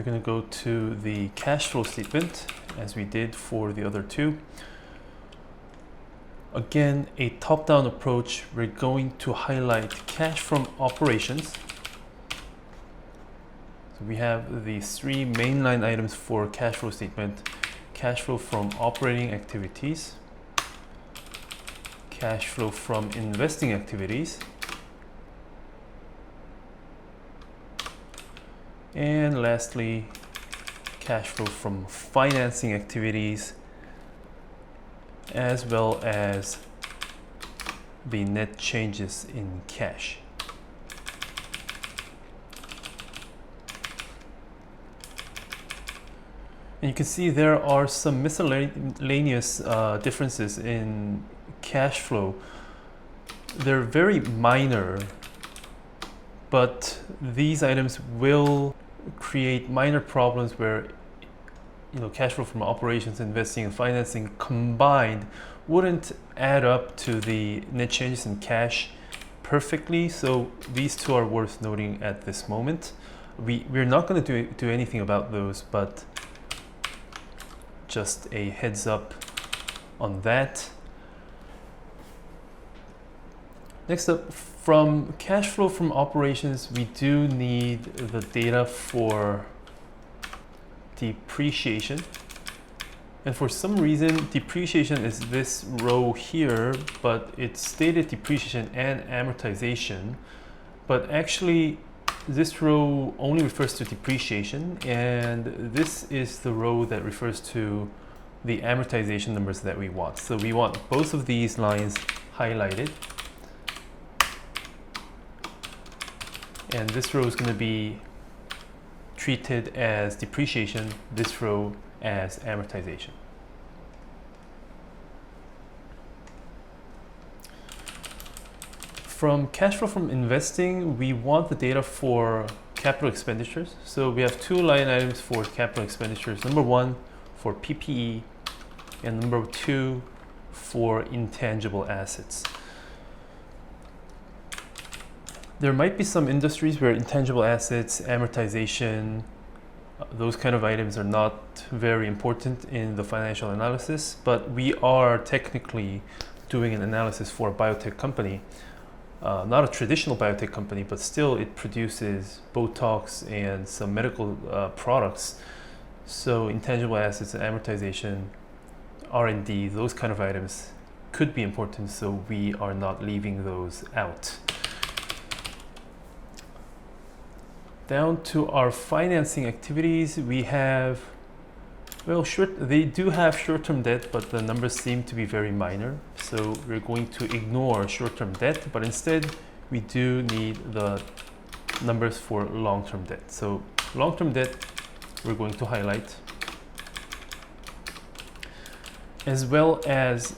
we're going to go to the cash flow statement as we did for the other two. Again, a top-down approach. We're going to highlight cash from operations. So we have the three main line items for cash flow statement: cash flow from operating activities, cash flow from investing activities, and lastly, cash flow from financing activities, as well as the net changes in cash. And you can see there are some miscellaneous differences in cash flow. They're very minor, but these items will create minor problems where cash flow from operations, investing, and financing combined wouldn't add up to the net changes in cash perfectly. So these two are worth noting at this moment. We're not going to do anything about those, but just a heads up on that. Next up, from cash flow from operations, we do need the data for depreciation. And for some reason, depreciation is this row here, but it's stated depreciation and amortization. But actually, this row only refers to depreciation, and this is the row that refers to the amortization numbers that we want. So we want both of these lines highlighted. And this row is going to be treated as depreciation, this row as amortization. From cash flow from investing, we want the data for capital expenditures. So we have two line items for capital expenditures. Number one for PPE and number two for intangible assets. There might be some industries where intangible assets, amortization, those kind of items are not very important in the financial analysis, but we are technically doing an analysis for a biotech company. Not a traditional biotech company, but still it produces Botox and some medical products. So intangible assets and amortization, R&D, those kind of items could be important, so we are not leaving those out. Down to our financing activities, we have, they do have short-term debt, but the numbers seem to be very minor. So we're going to ignore short-term debt, but instead we do need the numbers for long-term debt. So long-term debt, we're going to highlight, as well as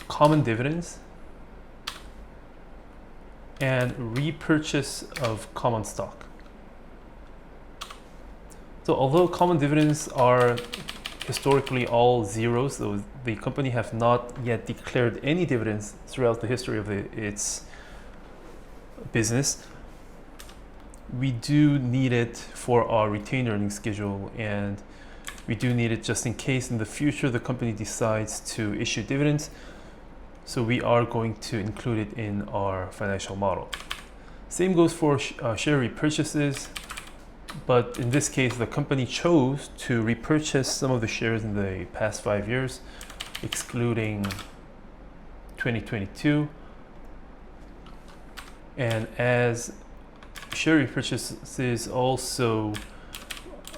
common dividends and repurchase of common stock. So although common dividends are historically all zeros, so the company have not yet declared any dividends throughout the history of its business, we do need it for our retained earnings schedule, and we do need it just in case in the future the company decides to issue dividends. So we are going to include it in our financial model. Same goes for share repurchases, but in this case the company chose to repurchase some of the shares in the past 5 years, excluding 2022. And as share repurchases also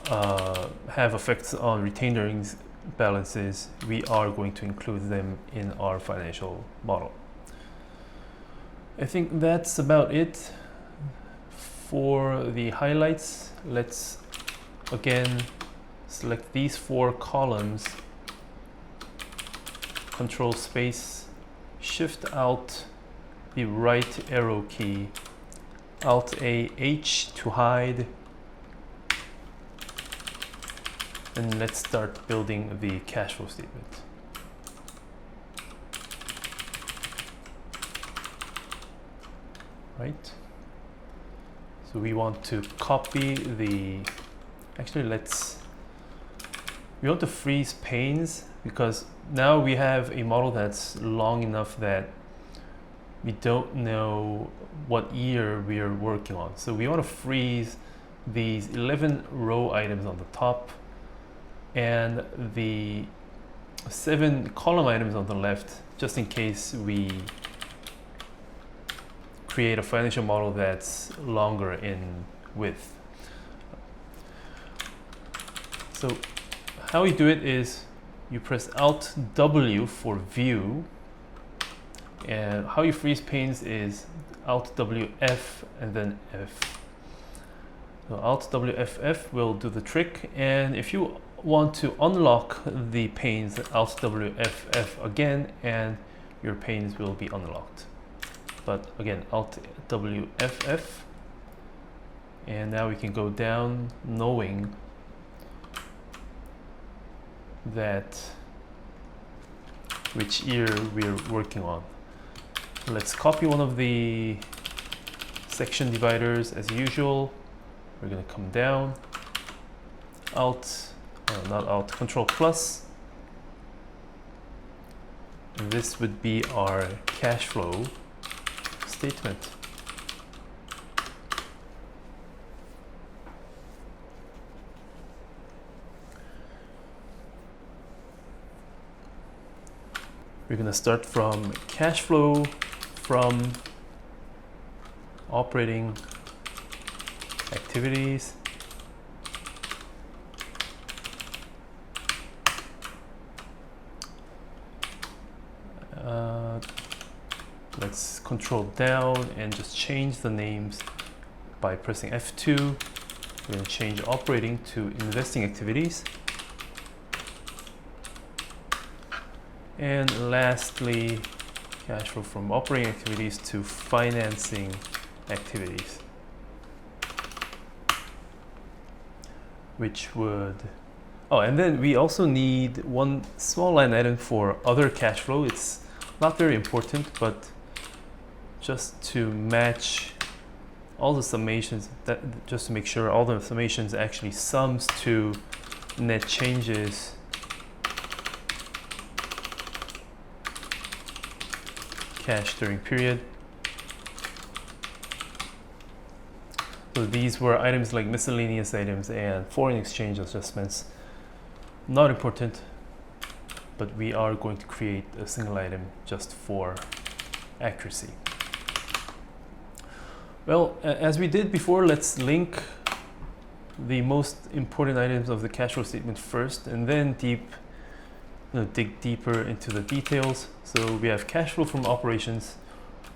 have effects on retained earnings balances, we are going to include them in our financial model. I think that's about it for the highlights. Let's again select these 4 columns, Control Space, Shift Alt the right arrow key, Alt A H to hide, and let's start building the cash flow statement. Right. So So we want to copy the, actually we want to freeze panes, because now we have a model that's long enough that we don't know what year we are working on. So we want to freeze these 11 row items on the top and the 7 column items on the left, just in case we create a financial model that's longer in width. So how we do it is you press Alt W for view, and how you freeze panes is Alt W F and then F. So Alt W F F will do the trick, and if you want to unlock the panes, Alt W F F again, and your panes will be unlocked. But again, Alt W F F, and now we can go down knowing that which year we're working on. Let's copy one of the section dividers as usual. We're going to come down, Control plus. And this would be our cash flow statement. We're going to start from cash flow from operating activities. Let's control down and just change the names by pressing F2. We're going to change operating to investing activities. And lastly, cash flow from operating activities to financing activities, which would, oh, and then we also need one small line item for other cash flow. It's not very important, but just to match all the summations, just to make sure all the summations actually sums to net changes cash during period. So these were items like miscellaneous items and foreign exchange adjustments. Not important, but we are going to create a single item just for accuracy. Well, as we did before, let's link the most important items of the cash flow statement first, and then dig deeper into the details. So we have cash flow from operations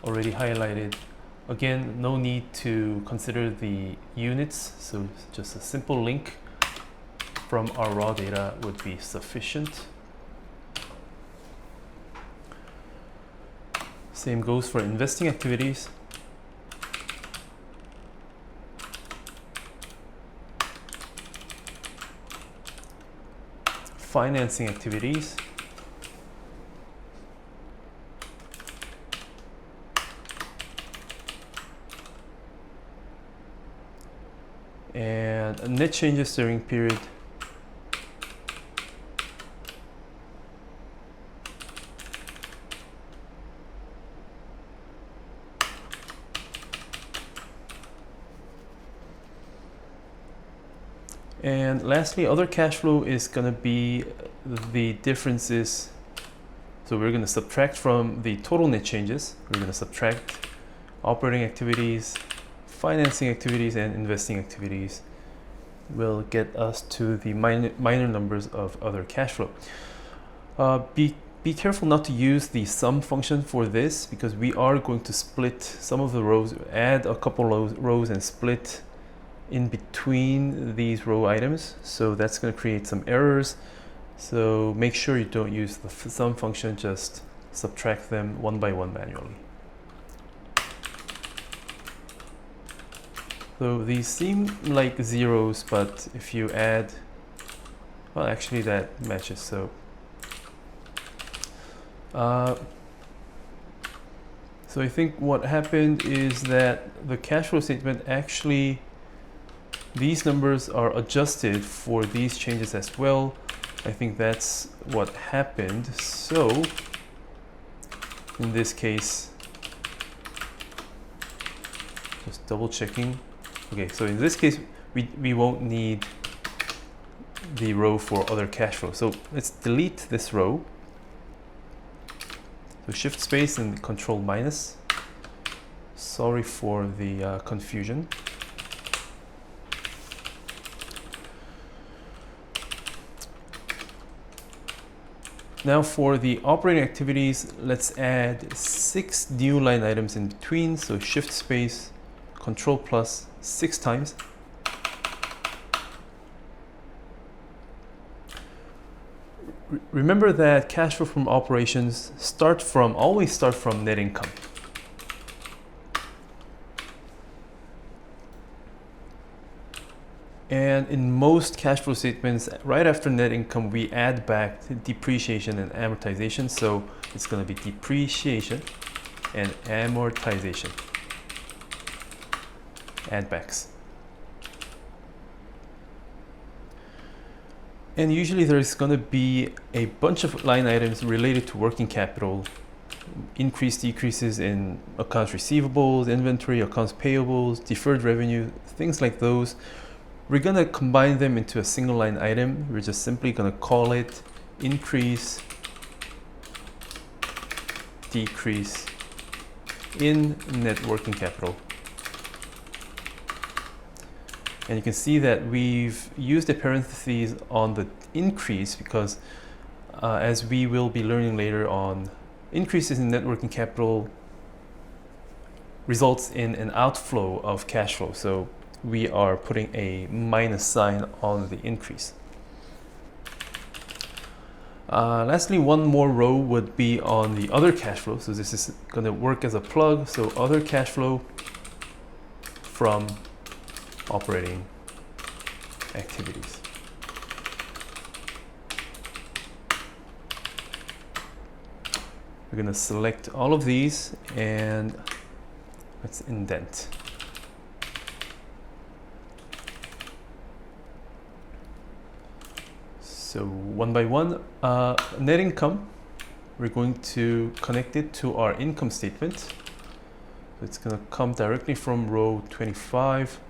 already highlighted. Again, no need to consider the units, so just a simple link from our raw data would be sufficient. Same goes for investing activities. Financing activities. And net changes during period. And lastly, other cash flow is going to be the differences. So we're going to subtract from the total net changes. We're going to subtract operating activities, financing activities, and investing activities. Will get us to the minor numbers of other cash flow. Be careful not to use the sum function for this, because we are going to split some of the rows, add a couple rows and split in between these row items, so that's going to create some errors. So make sure you don't use the sum function, just subtract them one by one manually. So these seem like zeros, but if you add, well, actually that matches. So So I think what happened is that the cash flow statement actually, these numbers are adjusted for these changes as well. I think that's what happened. So in this case, just double checking. Okay, so in this case, we won't need the row for other cash flow. So let's delete this row. So shift space and control minus. Sorry for the confusion. Now for the operating activities, let's add 6 new line items in between. So shift space, control plus 6 times. Remember that cash flow from operations always start from net income. And in most cash flow statements, right after net income, we add back depreciation and amortization. So it's going to be depreciation and amortization, add backs. And usually there's going to be a bunch of line items related to working capital, decreases in accounts receivables, inventory, accounts payables, deferred revenue, things like those. We're going to combine them into a single line item. We're just simply going to call it increase, decrease in net working capital. And you can see that we've used a parentheses on the increase because as we will be learning later on, increases in net working capital results in an outflow of cash flow. So we are putting a minus sign on the increase. Lastly, one more row would be on the other cash flow. So this is going to work as a plug. So other cash flow from operating activities. We're going to select all of these and let's indent. So one by one, net income, we're going to connect it to our income statement. So it's going to come directly from row 25.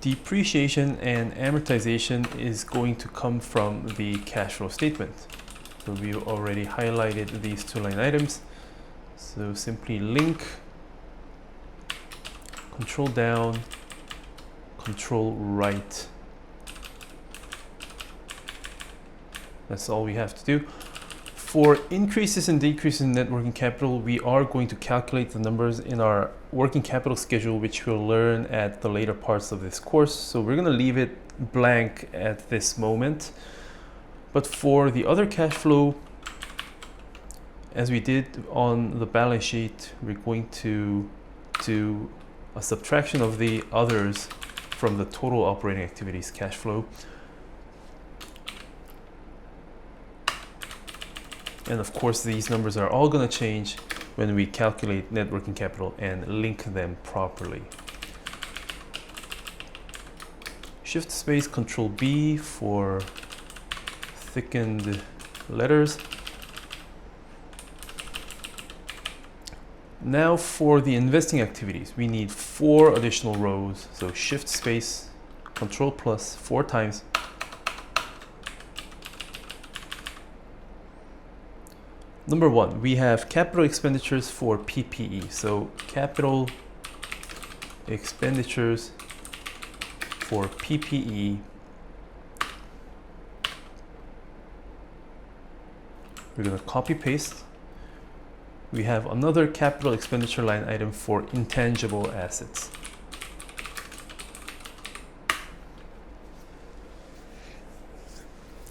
Depreciation and amortization is going to come from the cash flow statement. So we already highlighted these 2 line items. So simply link, control down, control right. That's all we have to do. For increases and decreases in net working capital, we are going to calculate the numbers in our working capital schedule, which we'll learn at the later parts of this course. So we're going to leave it blank at this moment. But for the other cash flow, as we did on the balance sheet, we're going to do a subtraction of the others from the total operating activities cash flow. And of course, these numbers are all going to change when we calculate net working capital and link them properly. Shift space, Control B for thickened letters. Now for the investing activities, we need 4 additional rows. So Shift space, Control plus 4 times. Number 1, we have capital expenditures for PPE. So capital expenditures for PPE. We're going to copy paste. We have another capital expenditure line item for intangible assets.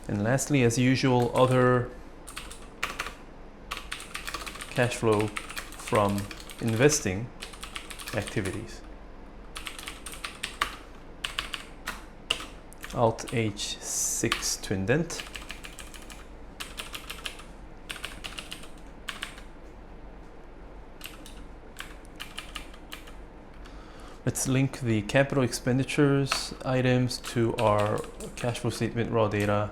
And lastly, as usual, other cash flow from investing activities. Alt H6 to indent. Let's link the capital expenditures items to our cash flow statement raw data.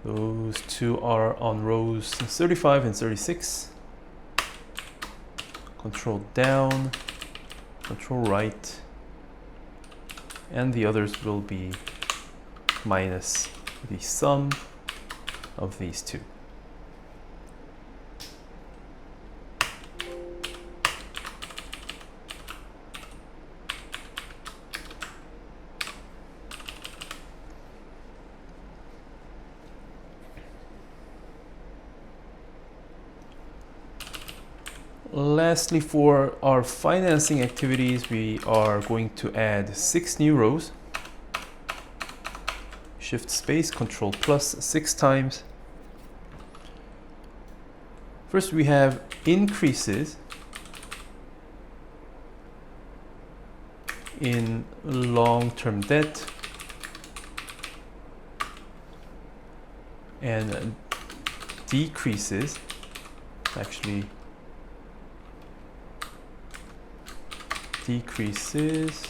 Those two are on rows 35 and 36. Control down, control right, and the others will be minus the sum of these two. Lastly, for our financing activities, we are going to add 6 new rows. Shift space, Control plus 6 times. First, we have increases in long-term debt and decreases, decreases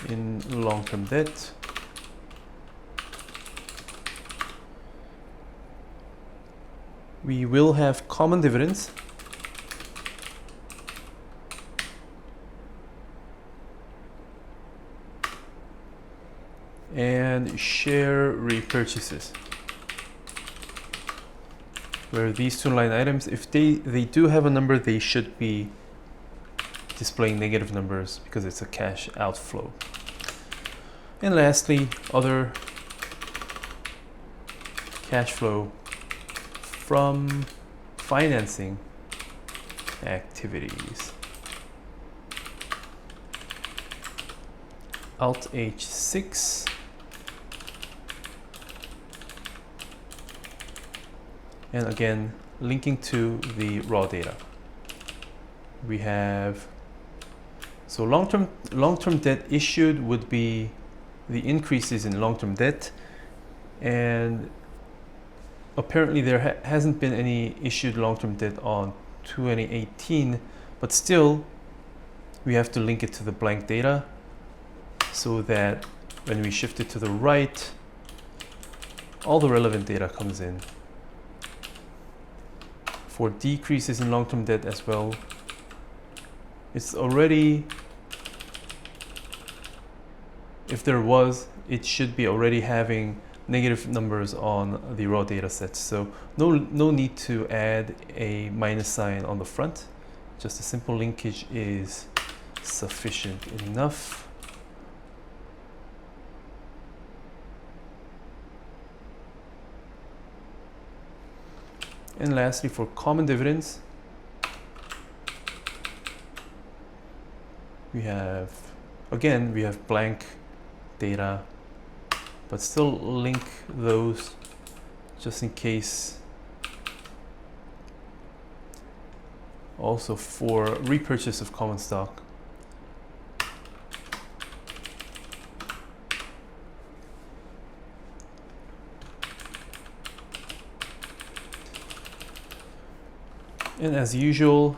in long-term debt. We will have common dividends and share repurchases, where these two line items, if they do have a number, they should be displaying negative numbers because it's a cash outflow. And lastly, other cash flow from financing activities. Alt H6. And again, linking to the raw data. We have, so long-term debt issued would be the increases in long-term debt, and apparently there hasn't been any issued long-term debt on 2018, but still we have to link it to the blank data so that when we shift it to the right, all the relevant data comes in. For decreases in long-term debt as well, it's already, if there was, it should be already having negative numbers on the raw data sets. So no need to add a minus sign on the front. Just a simple linkage is sufficient enough. And lastly, for common dividends, we have blank data, but still link those just in case. Also for repurchase of common stock. And as usual,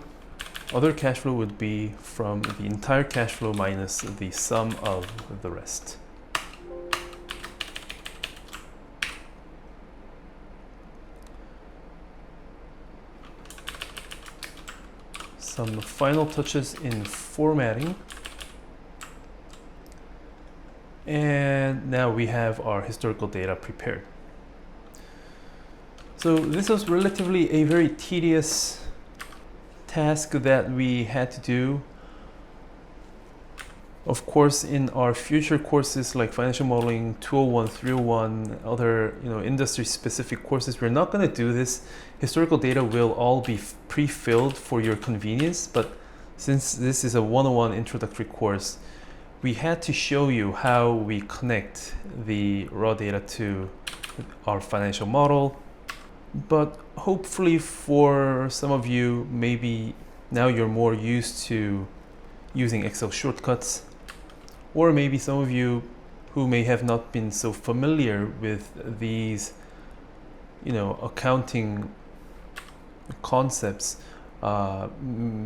other cash flow would be from the entire cash flow minus the sum of the rest. Some final touches in formatting. And now we have our historical data prepared. So this was relatively a very tedious task that we had to do. Of course, in our future courses like financial modeling 201, 301, other industry specific courses, we're not going to do this. Historical data will all be pre-filled for your convenience, but since this is a 101 introductory course, we had to show you how we connect the raw data to our financial model. But hopefully for some of you, maybe now you're more used to using Excel shortcuts, or maybe some of you who may have not been so familiar with these accounting concepts,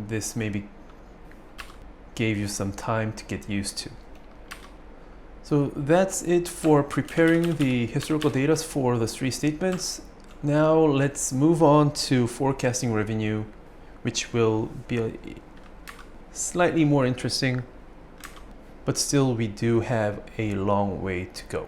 this maybe gave you some time to get used to. So that's it for preparing the historical data for the three statements. Now let's move on to forecasting revenue, which will be slightly more interesting, but still we do have a long way to go.